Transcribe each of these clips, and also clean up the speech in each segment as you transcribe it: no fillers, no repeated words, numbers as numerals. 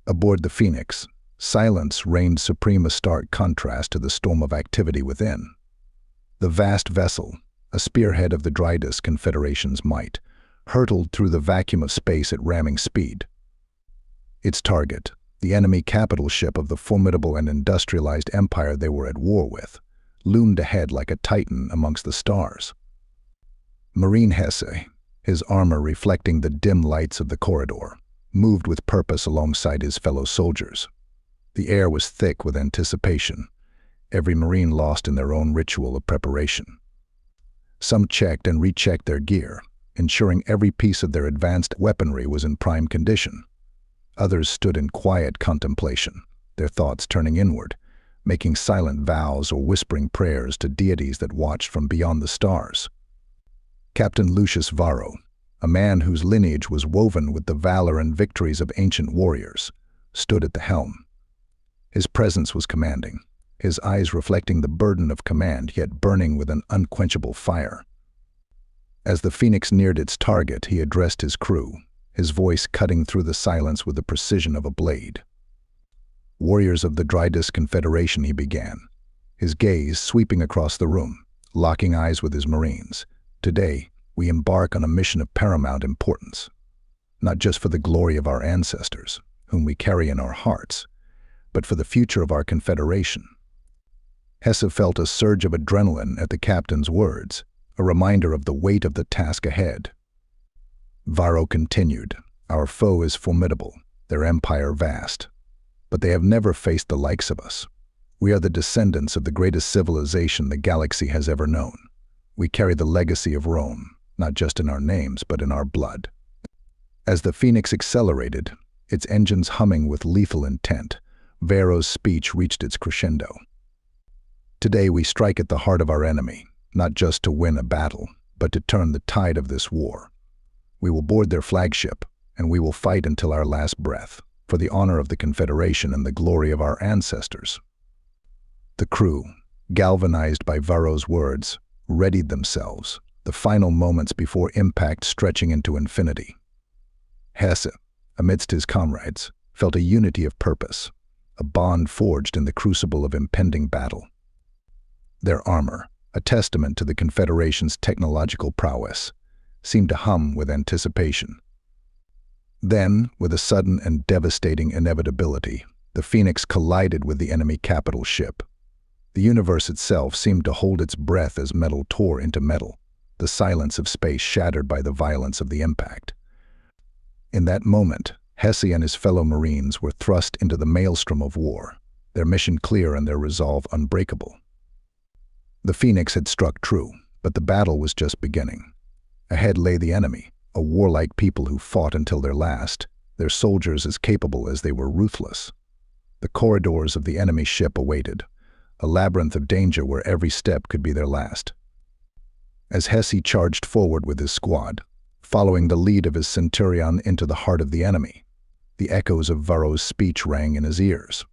Aboard the Phoenix, silence reigned supreme, a stark contrast to the storm of activity within. The vast vessel, a spearhead of the Drydus Confederation's might, hurtled through the vacuum of space at ramming speed. Its target, the enemy capital ship of the formidable and industrialized empire they were at war with, loomed ahead like a titan amongst the stars. Marine Hesse, his armor reflecting the dim lights of the corridor, moved with purpose alongside his fellow soldiers. The air was thick with anticipation, every Marine lost in their own ritual of preparation. Some checked and rechecked their gear, ensuring every piece of their advanced weaponry was in prime condition. Others stood in quiet contemplation, their thoughts turning inward, making silent vows or whispering prayers to deities that watched from beyond the stars. Captain Lucius Varro, a man whose lineage was woven with the valor and victories of ancient warriors, stood at the helm. His presence was commanding, his eyes reflecting the burden of command yet burning with an unquenchable fire. As the Phoenix neared its target, he addressed his crew, his voice cutting through the silence with the precision of a blade. "Warriors of the Drydus Confederation," he began, his gaze sweeping across the room, locking eyes with his Marines. "Today, we embark on a mission of paramount importance, not just for the glory of our ancestors, whom we carry in our hearts, but for the future of our Confederation." Hesse felt a surge of adrenaline at the captain's words, a reminder of the weight of the task ahead. Varro continued, "Our foe is formidable, their empire vast, but they have never faced the likes of us. We are the descendants of the greatest civilization the galaxy has ever known. We carry the legacy of Rome, not just in our names, but in our blood." As the Phoenix accelerated, its engines humming with lethal intent, Varro's speech reached its crescendo. "Today we strike at the heart of our enemy, not just to win a battle, but to turn the tide of this war. We will board their flagship, and we will fight until our last breath, for the honor of the Confederation and the glory of our ancestors." The crew, galvanized by Varro's words, readied themselves, the final moments before impact stretching into infinity. Hesse, amidst his comrades, felt a unity of purpose, a bond forged in the crucible of impending battle. Their armor, a testament to the Confederation's technological prowess, seemed to hum with anticipation. Then, with a sudden and devastating inevitability, the Phoenix collided with the enemy capital ship. The universe itself seemed to hold its breath as metal tore into metal, the silence of space shattered by the violence of the impact. In that moment, Hesse and his fellow Marines were thrust into the maelstrom of war, their mission clear and their resolve unbreakable. The Phoenix had struck true, but the battle was just beginning. Ahead lay the enemy, a warlike people who fought until their last, their soldiers as capable as they were ruthless. The corridors of the enemy ship awaited, a labyrinth of danger where every step could be their last. As Hesse charged forward with his squad, following the lead of his centurion into the heart of the enemy, the echoes of Varro's speech rang in his ears.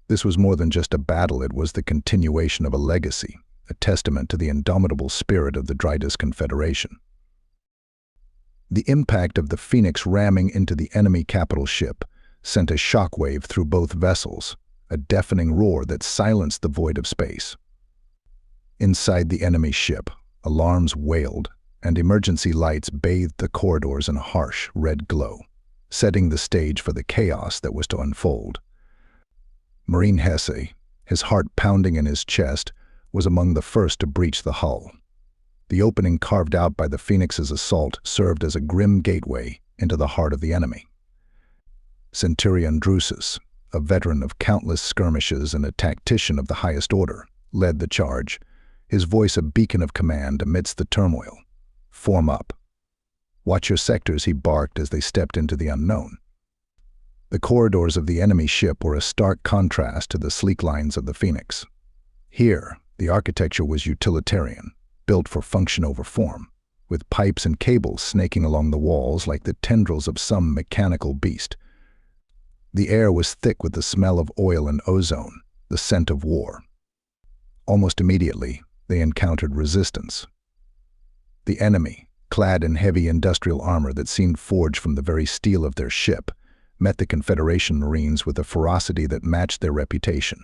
This was more than just a battle, it was the continuation of a legacy, a testament to the indomitable spirit of the Drydus Confederation. The impact of the Phoenix ramming into the enemy capital ship sent a shockwave through both vessels, a deafening roar that silenced the void of space. Inside the enemy ship, alarms wailed, and emergency lights bathed the corridors in a harsh red glow, setting the stage for the chaos that was to unfold. Marine Hesse, his heart pounding in his chest, was among the first to breach the hull. The opening carved out by the Phoenix's assault served as a grim gateway into the heart of the enemy. Centurion Drydus, a veteran of countless skirmishes and a tactician of the highest order, led the charge, his voice a beacon of command amidst the turmoil. "Form up. Watch your sectors," he barked as they stepped into the unknown. The corridors of the enemy ship were a stark contrast to the sleek lines of the Phoenix. Here, the architecture was utilitarian, built for function over form, with pipes and cables snaking along the walls like the tendrils of some mechanical beast. The air was thick with the smell of oil and ozone, the scent of war. Almost immediately, they encountered resistance. The enemy, clad in heavy industrial armor that seemed forged from the very steel of their ship, met the Confederation Marines with a ferocity that matched their reputation.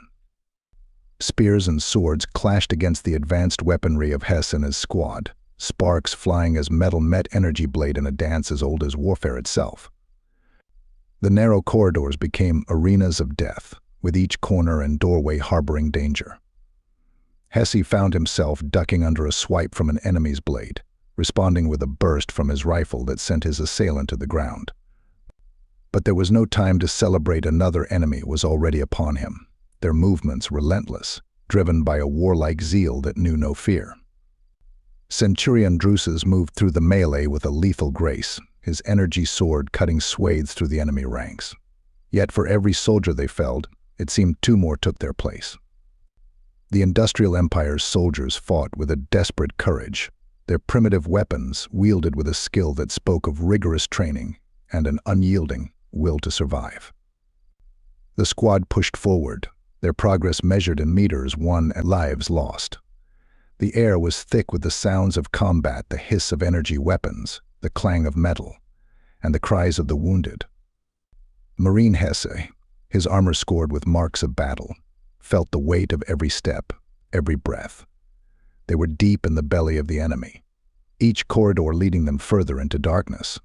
Spears and swords clashed against the advanced weaponry of Hess and his squad, sparks flying as metal met energy blade in a dance as old as warfare itself. The narrow corridors became arenas of death, with each corner and doorway harboring danger. Hesse found himself ducking under a swipe from an enemy's blade, responding with a burst from his rifle that sent his assailant to the ground. But there was no time to celebrate. Another enemy was already upon him, their movements relentless, driven by a warlike zeal that knew no fear. Centurion Drydus moved through the melee with a lethal grace, his energy sword cutting swathes through the enemy ranks. Yet for every soldier they felled, it seemed two more took their place. The Industrial Empire's soldiers fought with a desperate courage, their primitive weapons wielded with a skill that spoke of rigorous training and an unyielding will to survive. The squad pushed forward, their progress measured in meters won and lives lost. The air was thick with the sounds of combat, the hiss of energy weapons, the clang of metal, and the cries of the wounded. Marine Hesse, his armor scored with marks of battle, felt the weight of every step, every breath. They were deep in the belly of the enemy, each corridor leading them further into darkness.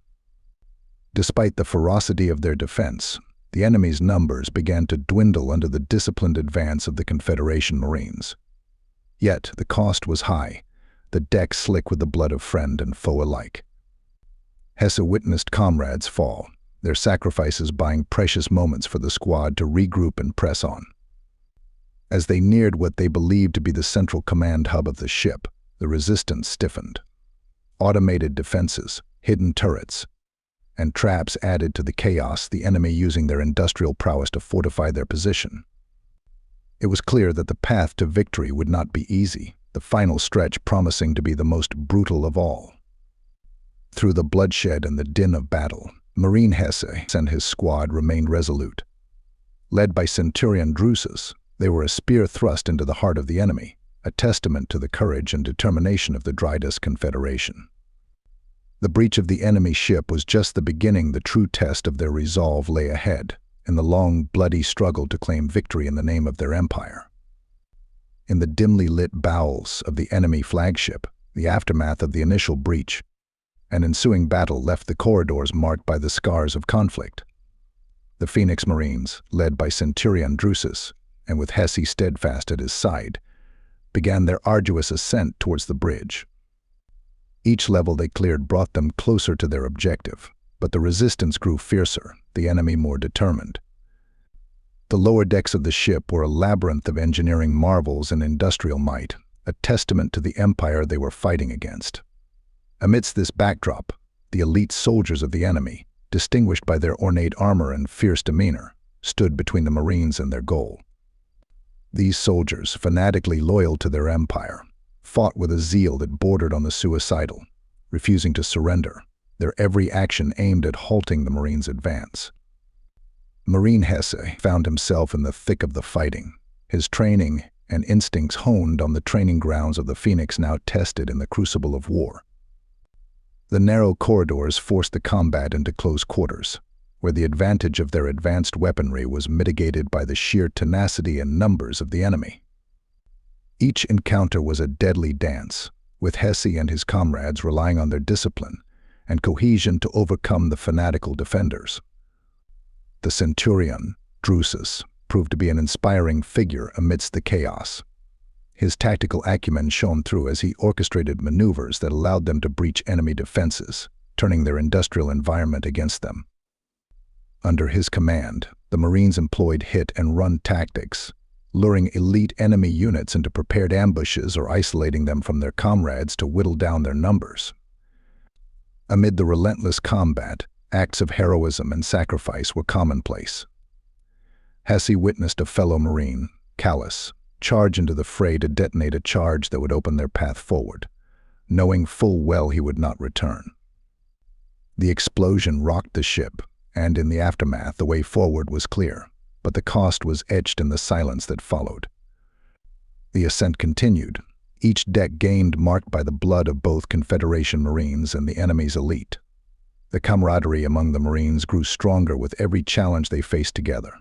Despite the ferocity of their defense, the enemy's numbers began to dwindle under the disciplined advance of the Confederation Marines. Yet the cost was high, the deck slick with the blood of friend and foe alike. Hesse witnessed comrades fall, their sacrifices buying precious moments for the squad to regroup and press on. As they neared what they believed to be the central command hub of the ship, the resistance stiffened. Automated defenses, hidden turrets, and traps added to the chaos, the enemy using their industrial prowess to fortify their position. It was clear that the path to victory would not be easy, the final stretch promising to be the most brutal of all. Through the bloodshed and the din of battle, Marine Hesse and his squad remained resolute. Led by Centurion Drydus, they were a spear thrust into the heart of the enemy, a testament to the courage and determination of the Drydus Confederation. The breach of the enemy ship was just the beginning. The true test of their resolve lay ahead, in the long, bloody struggle to claim victory in the name of their empire. In the dimly lit bowels of the enemy flagship, the aftermath of the initial breach and ensuing battle left the corridors marked by the scars of conflict. The Phoenix Marines, led by Centurion Drydus, and with Hesse steadfast at his side, began their arduous ascent towards the bridge. Each level they cleared brought them closer to their objective, but the resistance grew fiercer, the enemy more determined. The lower decks of the ship were a labyrinth of engineering marvels and industrial might, a testament to the empire they were fighting against. Amidst this backdrop, the elite soldiers of the enemy, distinguished by their ornate armor and fierce demeanor, stood between the Marines and their goal. These soldiers, fanatically loyal to their empire, fought with a zeal that bordered on the suicidal, refusing to surrender, their every action aimed at halting the Marines' advance. Marine Hesse found himself in the thick of the fighting, his training and instincts honed on the training grounds of the Phoenix, now tested in the crucible of war. The narrow corridors forced the combat into close quarters, where the advantage of their advanced weaponry was mitigated by the sheer tenacity and numbers of the enemy. Each encounter was a deadly dance, with Hesse and his comrades relying on their discipline and cohesion to overcome the fanatical defenders. The Centurion, Drydus, proved to be an inspiring figure amidst the chaos. His tactical acumen shone through as he orchestrated maneuvers that allowed them to breach enemy defenses, turning their industrial environment against them. Under his command, the Marines employed hit-and-run tactics, luring elite enemy units into prepared ambushes or isolating them from their comrades to whittle down their numbers. Amid the relentless combat, acts of heroism and sacrifice were commonplace. Hesse witnessed a fellow Marine, callous, charge into the fray to detonate a charge that would open their path forward, knowing full well he would not return. The explosion rocked the ship, and in the aftermath the way forward was clear, but the cost was etched in the silence that followed. The ascent continued, each deck gained marked by the blood of both Confederation Marines and the enemy's elite. The camaraderie among the Marines grew stronger with every challenge they faced together.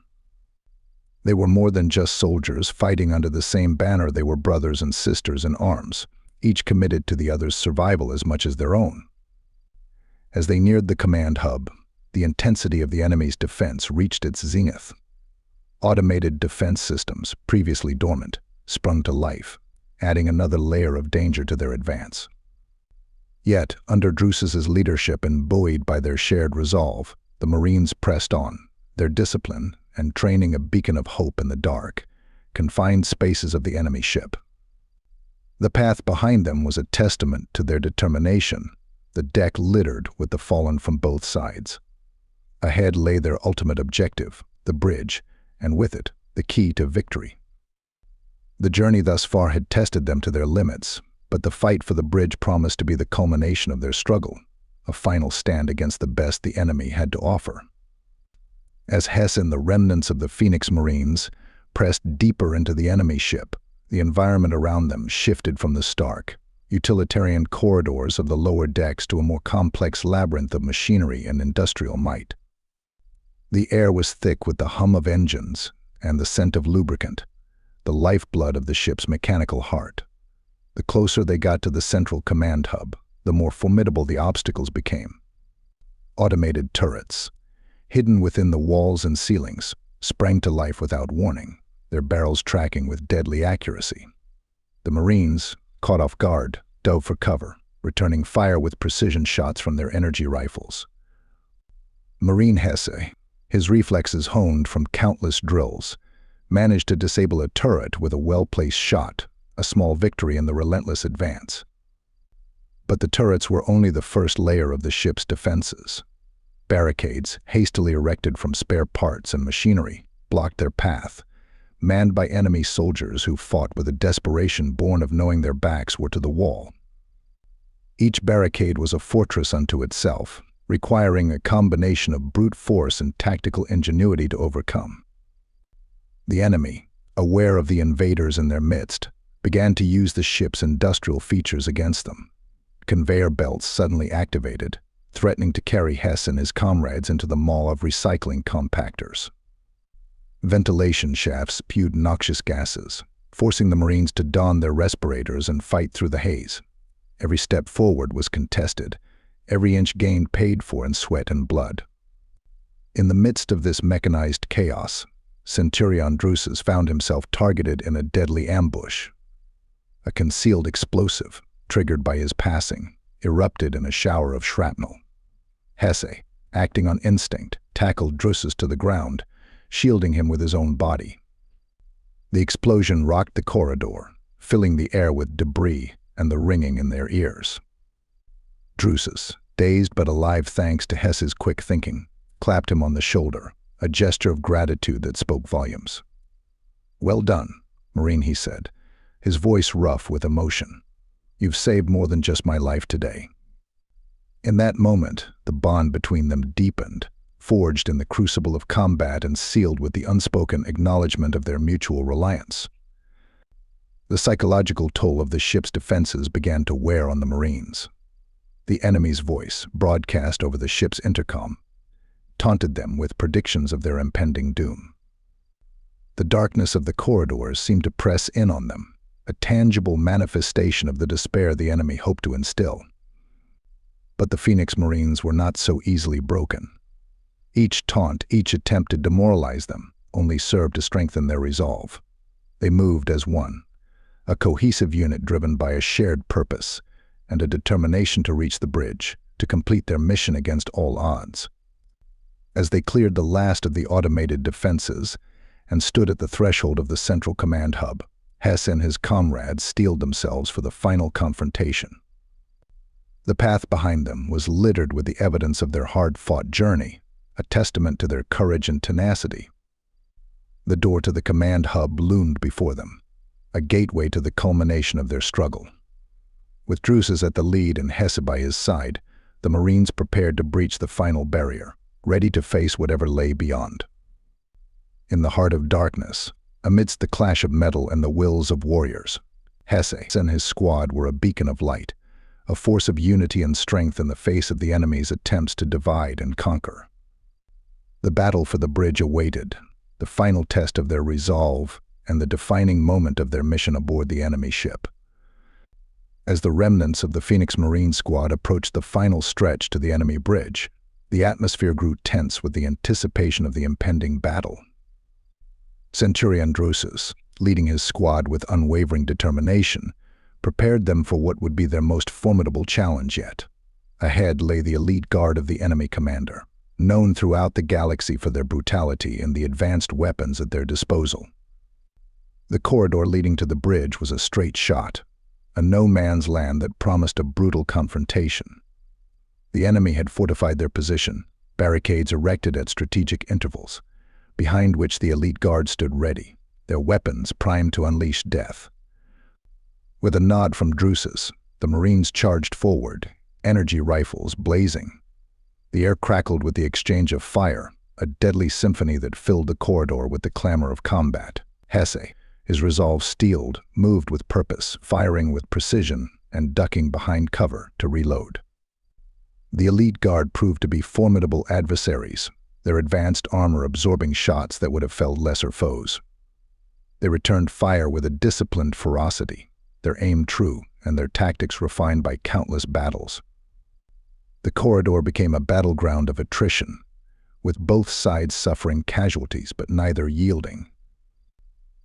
They were more than just soldiers fighting under the same banner. They were brothers and sisters in arms, each committed to the other's survival as much as their own. As they neared the command hub, the intensity of the enemy's defense reached its zenith. Automated defense systems, previously dormant, sprung to life, adding another layer of danger to their advance. Yet, under Drydus's leadership and buoyed by their shared resolve, the Marines pressed on, their discipline and training a beacon of hope in the dark, confined spaces of the enemy ship. The path behind them was a testament to their determination, the deck littered with the fallen from both sides. Ahead lay their ultimate objective, the bridge, and with it, the key to victory. The journey thus far had tested them to their limits, but the fight for the bridge promised to be the culmination of their struggle, a final stand against the best the enemy had to offer. As Hess and the remnants of the Phoenix Marines pressed deeper into the enemy ship, the environment around them shifted from the stark, utilitarian corridors of the lower decks to a more complex labyrinth of machinery and industrial might. The air was thick with the hum of engines and the scent of lubricant, the lifeblood of the ship's mechanical heart. The closer they got to the central command hub, the more formidable the obstacles became. Automated turrets, hidden within the walls and ceilings, sprang to life without warning, their barrels tracking with deadly accuracy. The Marines, caught off guard, dove for cover, returning fire with precision shots from their energy rifles. Marine Hesse, his reflexes honed from countless drills, managed to disable a turret with a well-placed shot, a small victory in the relentless advance. But the turrets were only the first layer of the ship's defenses. Barricades, hastily erected from spare parts and machinery, blocked their path, manned by enemy soldiers who fought with a desperation born of knowing their backs were to the wall. Each barricade was a fortress unto itself, requiring a combination of brute force and tactical ingenuity to overcome. The enemy, aware of the invaders in their midst, began to use the ship's industrial features against them. Conveyor belts suddenly activated, threatening to carry Hess and his comrades into the maw of recycling compactors. Ventilation shafts spewed noxious gases, forcing the Marines to don their respirators and fight through the haze. Every step forward was contested, every inch gained paid for in sweat and blood. In the midst of this mechanized chaos, Centurion Drydus found himself targeted in a deadly ambush. A concealed explosive, triggered by his passing, erupted in a shower of shrapnel. Hesse, acting on instinct, tackled Drydus to the ground, shielding him with his own body. The explosion rocked the corridor, filling the air with debris and the ringing in their ears. Drydus, dazed but alive thanks to Hesse's quick thinking, clapped him on the shoulder, a gesture of gratitude that spoke volumes. "Well done, Marine," he said, his voice rough with emotion. "You've saved more than just my life today." In that moment, the bond between them deepened, forged in the crucible of combat and sealed with the unspoken acknowledgement of their mutual reliance. The psychological toll of the ship's defenses began to wear on the Marines. The enemy's voice, broadcast over the ship's intercom, taunted them with predictions of their impending doom. The darkness of the corridors seemed to press in on them, a tangible manifestation of the despair the enemy hoped to instill. But the Phoenix Marines were not so easily broken. Each taunt, each attempt to demoralize them, only served to strengthen their resolve. They moved as one, a cohesive unit driven by a shared purpose and a determination to reach the bridge, to complete their mission against all odds. As they cleared the last of the automated defenses and stood at the threshold of the central command hub, Hess and his comrades steeled themselves for the final confrontation. The path behind them was littered with the evidence of their hard-fought journey, a testament to their courage and tenacity. The door to the command hub loomed before them, a gateway to the culmination of their struggle. With Drydus at the lead and Hesse by his side, the Marines prepared to breach the final barrier, ready to face whatever lay beyond. In the heart of darkness, amidst the clash of metal and the wills of warriors, Hesse and his squad were a beacon of light, a force of unity and strength in the face of the enemy's attempts to divide and conquer. The battle for the bridge awaited, the final test of their resolve and the defining moment of their mission aboard the enemy ship. As the remnants of the Phoenix Marine Squad approached the final stretch to the enemy bridge, the atmosphere grew tense with the anticipation of the impending battle. Centurion Drydus, leading his squad with unwavering determination, prepared them for what would be their most formidable challenge yet. Ahead lay the elite guard of the enemy commander, known throughout the galaxy for their brutality and the advanced weapons at their disposal. The corridor leading to the bridge was a straight shot, a no-man's land that promised a brutal confrontation. The enemy had fortified their position, barricades erected at strategic intervals, behind which the elite guard stood ready, their weapons primed to unleash death. With a nod from Drydus, the Marines charged forward, energy rifles blazing. The air crackled with the exchange of fire, a deadly symphony that filled the corridor with the clamor of combat. Hesse, his resolve steeled, moved with purpose, firing with precision and ducking behind cover to reload. The elite guard proved to be formidable adversaries, their advanced armor absorbing shots that would have felled lesser foes. They returned fire with a disciplined ferocity, their aim true and their tactics refined by countless battles. The corridor became a battleground of attrition, with both sides suffering casualties but neither yielding.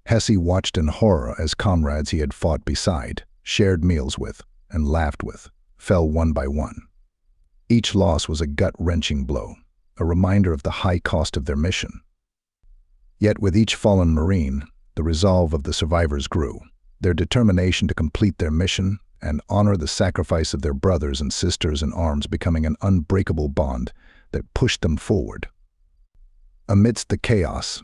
Hesse watched in horror as comrades he had fought beside, shared meals with, and laughed with, fell one by one. Each loss was a gut-wrenching blow, a reminder of the high cost of their mission. Yet with each fallen Marine, the resolve of the survivors grew, their determination to complete their mission and honor the sacrifice of their brothers and sisters in arms becoming an unbreakable bond that pushed them forward. Amidst the chaos,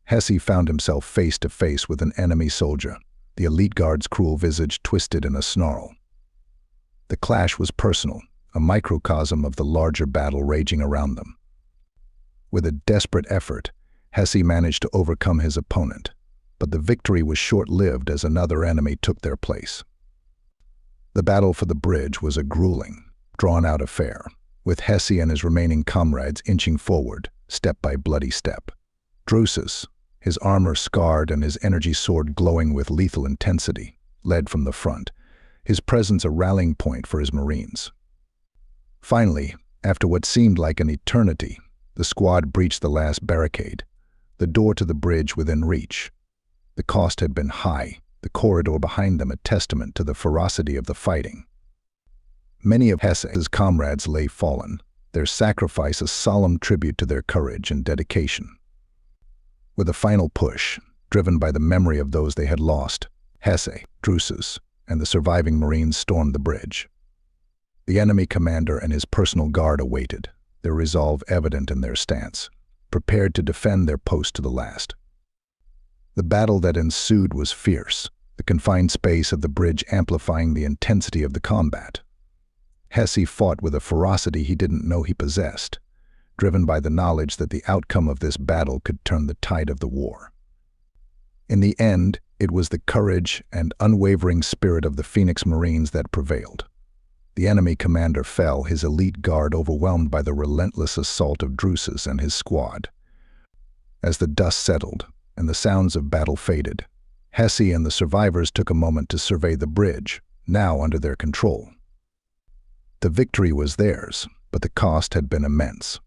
Hesse found himself face to face with an enemy soldier, the elite guard's cruel visage twisted in a snarl. The clash was personal, a microcosm of the larger battle raging around them. With a desperate effort, Hesse managed to overcome his opponent, but the victory was short-lived as another enemy took their place. The battle for the bridge was a grueling, drawn-out affair, with Hesse and his remaining comrades inching forward, step by bloody step. Drydus, his armor scarred and his energy sword glowing with lethal intensity, led from the front, his presence a rallying point for his Marines. Finally, after what seemed like an eternity, the squad breached the last barricade, the door to the bridge within reach. The cost had been high, the corridor behind them a testament to the ferocity of the fighting. Many of Hesse's comrades lay fallen, their sacrifice a solemn tribute to their courage and dedication. With a final push, driven by the memory of those they had lost, Hesse, Drydus, and the surviving Marines stormed the bridge. The enemy commander and his personal guard awaited, their resolve evident in their stance, prepared to defend their post to the last. The battle that ensued was fierce, the confined space of the bridge amplifying the intensity of the combat. Hesse fought with a ferocity he didn't know he possessed, driven by the knowledge that the outcome of this battle could turn the tide of the war. In the end, it was the courage and unwavering spirit of the Phoenix Marines that prevailed. The enemy commander fell, his elite guard overwhelmed by the relentless assault of Drydus and his squad. As the dust settled and the sounds of battle faded, Hesse and the survivors took a moment to survey the bridge, now under their control. The victory was theirs, but the cost had been immense.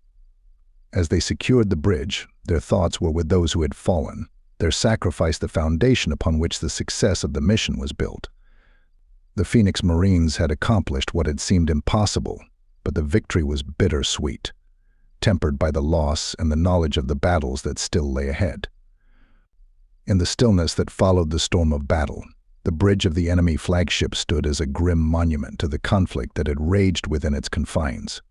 As they secured the bridge, their thoughts were with those who had fallen, their sacrifice the foundation upon which the success of the mission was built. The Phoenix Marines had accomplished what had seemed impossible, but the victory was bittersweet, tempered by the loss and the knowledge of the battles that still lay ahead. In the stillness that followed the storm of battle, the bridge of the enemy flagship stood as a grim monument to the conflict that had raged within its confines.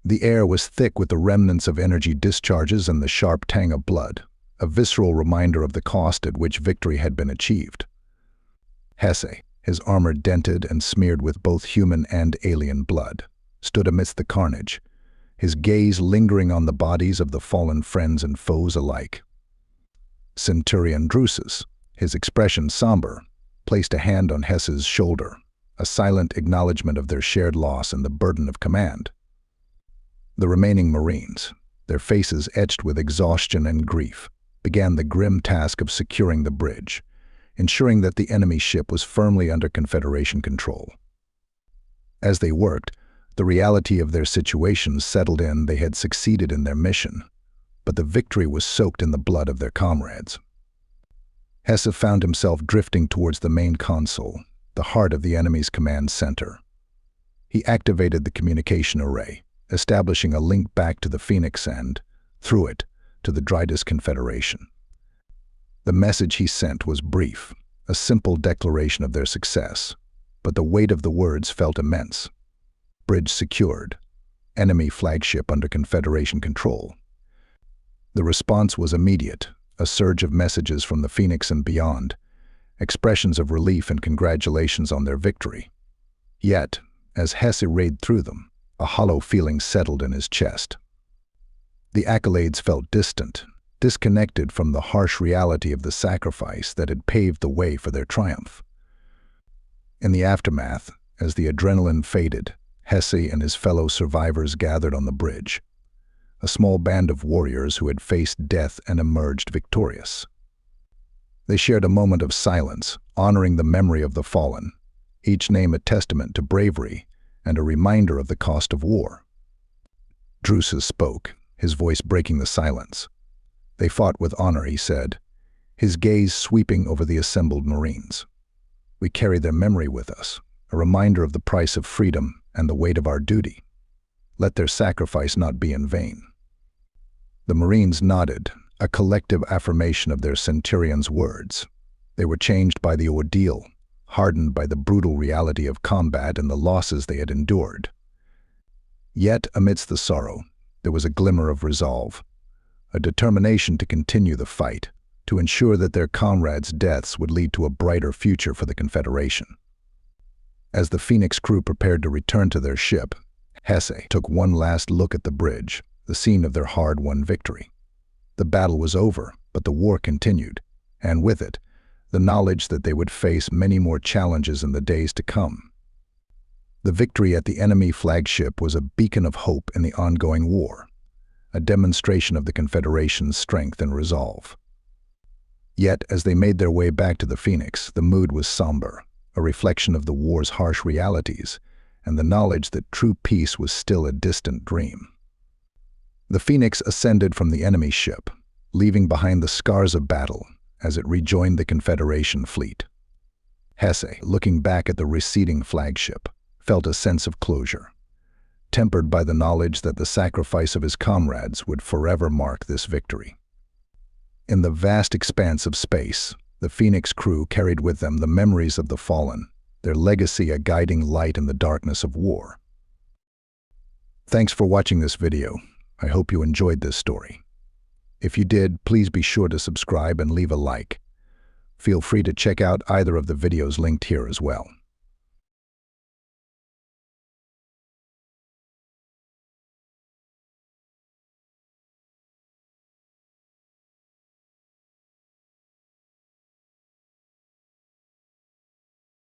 The air was thick with the remnants of energy discharges and the sharp tang of blood, a visceral reminder of the cost at which victory had been achieved. Hesse, his armor dented and smeared with both human and alien blood, stood amidst the carnage, his gaze lingering on the bodies of the fallen friends and foes alike. Centurion Drydus, his expression somber, placed a hand on Hesse's shoulder, a silent acknowledgement of their shared loss and the burden of command. The remaining Marines, their faces etched with exhaustion and grief, began the grim task of securing the bridge, ensuring that the enemy ship was firmly under Confederation control. As they worked, the reality of their situation settled in. They had succeeded in their mission, but the victory was soaked in the blood of their comrades. Hesse found himself drifting towards the main console, the heart of the enemy's command center. He activated the communication array, establishing a link back to the Phoenix and, through it, to the Drydus Confederation. The message he sent was brief, a simple declaration of their success, but the weight of the words felt immense. Bridge secured. Enemy flagship under Confederation control. The response was immediate, a surge of messages from the Phoenix and beyond, expressions of relief and congratulations on their victory. Yet, as Hesse read through them, a hollow feeling settled in his chest. The accolades felt distant, disconnected from the harsh reality of the sacrifice that had paved the way for their triumph. In the aftermath, as the adrenaline faded, Hesse and his fellow survivors gathered on the bridge, a small band of warriors who had faced death and emerged victorious. They shared a moment of silence, honoring the memory of the fallen, each name a testament to bravery and a reminder of the cost of war. Drydus spoke, his voice breaking the silence. They fought with honor, he said, his gaze sweeping over the assembled Marines. We carry their memory with us, a reminder of the price of freedom and the weight of our duty. Let their sacrifice not be in vain. The Marines nodded, a collective affirmation of their centurion's words. They were changed by the ordeal, hardened by the brutal reality of combat and the losses they had endured. Yet, amidst the sorrow, there was a glimmer of resolve, a determination to continue the fight, to ensure that their comrades' deaths would lead to a brighter future for the Confederation. As the Phoenix crew prepared to return to their ship, Hesse took one last look at the bridge, the scene of their hard-won victory. The battle was over, but the war continued, and with it, the knowledge that they would face many more challenges in the days to come. The victory at the enemy flagship was a beacon of hope in the ongoing war, a demonstration of the Confederation's strength and resolve. Yet, as they made their way back to the Phoenix, the mood was somber, a reflection of the war's harsh realities and the knowledge that true peace was still a distant dream. The Phoenix ascended from the enemy ship, leaving behind the scars of battle as it rejoined the Confederation fleet. Hesse, looking back at the receding flagship, felt a sense of closure, tempered by the knowledge that the sacrifice of his comrades would forever mark this victory. In the vast expanse of space, the Phoenix crew carried with them the memories of the fallen, their legacy a guiding light in the darkness of war. Thanks for watching this video. I hope you enjoyed this story. If you did, please be sure to subscribe and leave a like. Feel free to check out either of the videos linked here as well.